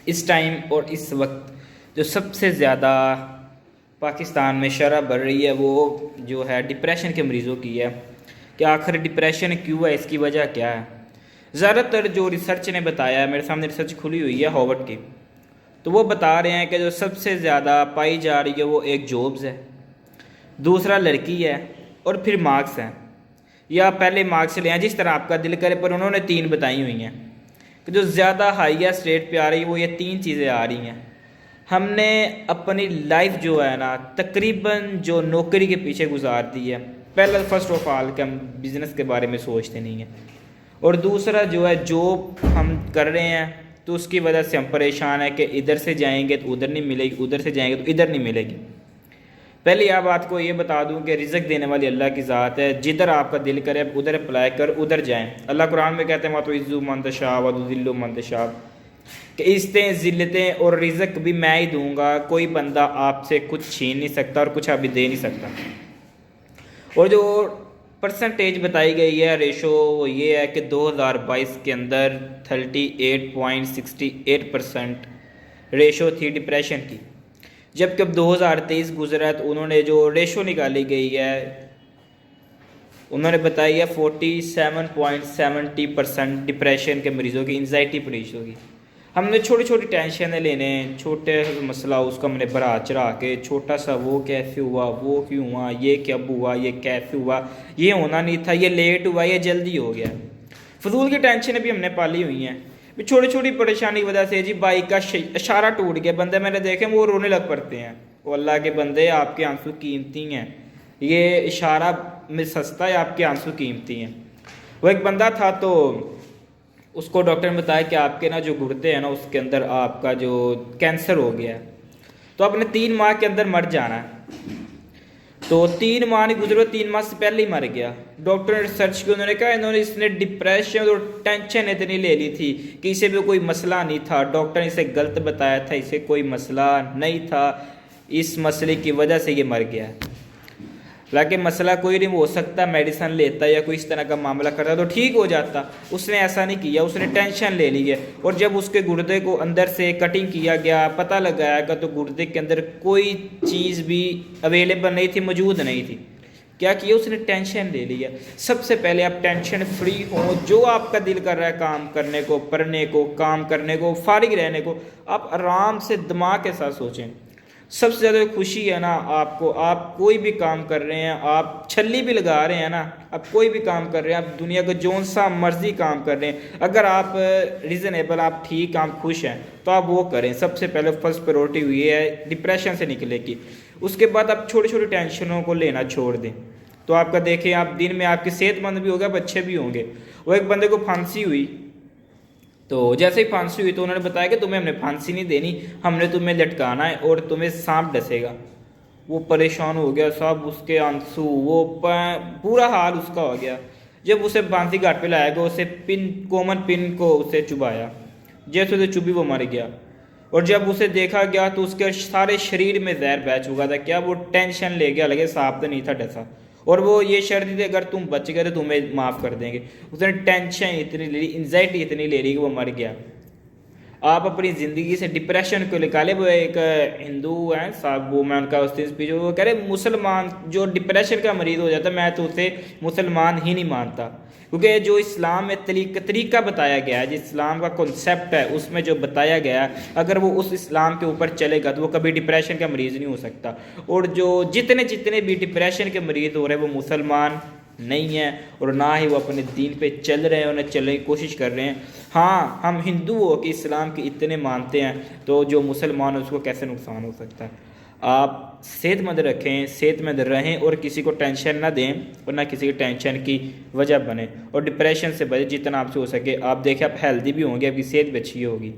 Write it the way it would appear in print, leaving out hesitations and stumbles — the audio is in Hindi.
इस टाइम और इस वक्त जो सबसे ज़्यादा पाकिस्तान में शरह बढ़ रही है वो जो है डिप्रेशन के मरीज़ों की है कि आखिर डिप्रेशन क्यों है, इसकी वजह क्या है। ज़्यादातर जो रिसर्च ने बताया है, मेरे सामने रिसर्च खुली हुई है हार्वर्ड की, तो वो बता रहे हैं कि जो सबसे ज़्यादा पाई जा रही है वो एक जॉब्स है, दूसरा लड़की है और फिर मार्क्स हैं। या पहले मार्क्स ले हैं जिस तरह आपका दिल करे, पर उन्होंने 3 बताई हुई हैं कि जो ज़्यादा हाईएस्ट रेट पे आ रही है वो ये 3 चीज़ें आ रही हैं। हमने अपनी लाइफ जो है ना तकरीबन जो नौकरी के पीछे गुजार दी है। पहला फर्स्ट ऑफ ऑल कि हम बिज़नेस के बारे में सोचते नहीं हैं, और दूसरा जो है जॉब हम कर रहे हैं तो उसकी वजह से हम परेशान हैं कि इधर से जाएंगे तो उधर नहीं मिलेगी, उधर से जाएंगे तो इधर नहीं मिलेगी। पहले आप बात को ये बता दूं कि रिज़्क देने वाली अल्लाह की ज़ात है, जिधर आपका दिल करे उधर अप्लाई कर, उधर जाएं। अल्लाह कुरान में कहते हैं तो इज़्ज़ु मंतशा वदिल्लु मंतशा, कि इज़्ज़तें ज़िल्लतें और रिज़्क भी मैं ही दूंगा, कोई बंदा आपसे कुछ छीन नहीं सकता और कुछ अभी दे नहीं सकता। और जो परसेंटेज बताई गई है रेशो वो ये है कि 2022 के अंदर 38.68% रेशो थी डिप्रेशन की, जबकि अब 2023 गुजरा तो उन्होंने जो रेशो निकाली गई है उन्होंने बताई है 47.70% डिप्रेशन के मरीज़ों की, एंजाइटी मरीज़ होगी। हमने छोटी छोटी टेंशन लेने, छोटे मसला उसका हमने बढ़ा चढ़ा के, छोटा सा वो कैसे हुआ, वो क्यों हुआ, ये कब हुआ, ये कैसे हुआ, ये होना नहीं था, ये लेट हुआ, ये जल्दी हो गया। फजूल की टेंशन भी हमने पाली हुई हैं। छोटी छोटी परेशानी की वजह से जी बाइक का इशारा टूट गया, बंदे मैंने देखे वो रोने लग पड़ते हैं। वो अल्लाह के बंदे, आपके आंसू कीमती हैं, ये इशारा में सस्ता है, आपके आंसू कीमती हैं। वो एक बंदा था तो उसको डॉक्टर ने बताया कि आपके ना जो गुर्दे हैं ना उसके अंदर आपका जो कैंसर हो गया है, तो आपने 3 माह के अंदर मर जाना है। तो 3 माह नहीं गुजरे, 3 माह से पहले ही मर गया। डॉक्टर ने रिसर्च की, उन्होंने कहा इन्होंने इसने डिप्रेशन और टेंशन इतनी ले ली थी कि इसे भी कोई मसला नहीं था, डॉक्टर ने इसे गलत बताया था, इसे कोई मसला नहीं था, इस मसले की वजह से ये मर गया। हालांकि मसला कोई नहीं हो सकता, मेडिसिन लेता या कोई इस तरह का मामला करता तो ठीक हो जाता। उसने ऐसा नहीं किया, उसने टेंशन ले ली है। और जब उसके गुर्दे को अंदर से कटिंग किया गया, पता लगाया गया तो गुर्दे के अंदर कोई चीज़ भी अवेलेबल नहीं थी, मौजूद नहीं थी। क्या किया उसने? टेंशन ले लिया। सबसे पहले आप टेंशन फ्री हो, जो आपका दिल कर रहा है काम करने को, पढ़ने को, काम करने को, फारिग रहने को, आप आराम से दिमाग के साथ सोचें। सबसे ज़्यादा खुशी है ना आपको, आप कोई भी काम कर रहे हैं, आप छल्ली भी लगा रहे हैं ना, आप कोई भी काम कर रहे हैं, आप दुनिया का जौन सा मर्जी काम कर रहे हैं, अगर आप रीज़नेबल, आप ठीक, आप खुश हैं तो आप वो करें। सबसे पहले फर्स्ट प्रायोरिटी हुई है डिप्रेशन से निकले की। उसके बाद आप छोटी छोटी टेंशनों को लेना छोड़ दें, तो आपका देखें आप दिन में आपके सेहतमंद भी होगा, अच्छे भी होंगे। वो एक बंदे को फांसी हुई, तो जैसे ही फांसी हुई तो उन्होंने बताया कि तुम्हें हमने फांसी नहीं देनी, हमने तुम्हें लटकाना है और तुम्हें सांप डसेगा। वो परेशान हो गया, सब उसके आंसू, वो पूरा हाल उसका हो गया। जब उसे फांसी घाट पे लाया गया, उसे कॉमन पिन को उसे चुभाया, जैसे उसे चुभी वो मर गया। और जब उसे देखा गया तो उसके सारे शरीर में जहर बह चुका था। क्या? वो टेंशन ले गया, लगे सांप तो नहीं था डसा, और वो ये शर्त थी अगर तुम बच गए तो तुम्हें माफ़ कर देंगे। उसने टेंशन इतनी ले ली, एंजाइटी इतनी ले ली कि वो मर गया। आप अपनी ज़िंदगी से डिप्रेशन को निकाले। वो एक हिंदू हैं साहब, वो मैं उनका उस दिन स्पीच, वो कह रहे मुसलमान जो डिप्रेशन का मरीज़ हो जाता है मैं तो उसे मुसलमान ही नहीं मानता, क्योंकि जो इस्लाम में तरीका बताया गया है, जो इस्लाम का कॉन्सेप्ट है उसमें जो बताया गया है, अगर वो उस इस्लाम के ऊपर चलेगा तो वो कभी डिप्रेशन का मरीज़ नहीं हो सकता। और जो जितने भी डिप्रेशन के मरीज़ हो रहे हैं वो मुसलमान नहीं है, और ना ही वो अपने दीन पे चल रहे हैं, उन्हें चलने की कोशिश कर रहे हैं। हाँ, हम हिंदू हो कि इस्लाम के इतने मानते हैं, तो जो मुसलमान है उसको कैसे नुकसान हो सकता है। आप सेहतमंद रखें, सेहतमंद रहें और किसी को टेंशन ना दें और ना किसी की टेंशन की वजह बने, और डिप्रेशन से बचे जितना आपसे हो सके। आप देखें आप हेल्दी भी होंगे, आपकी सेहत भी अच्छी होगी।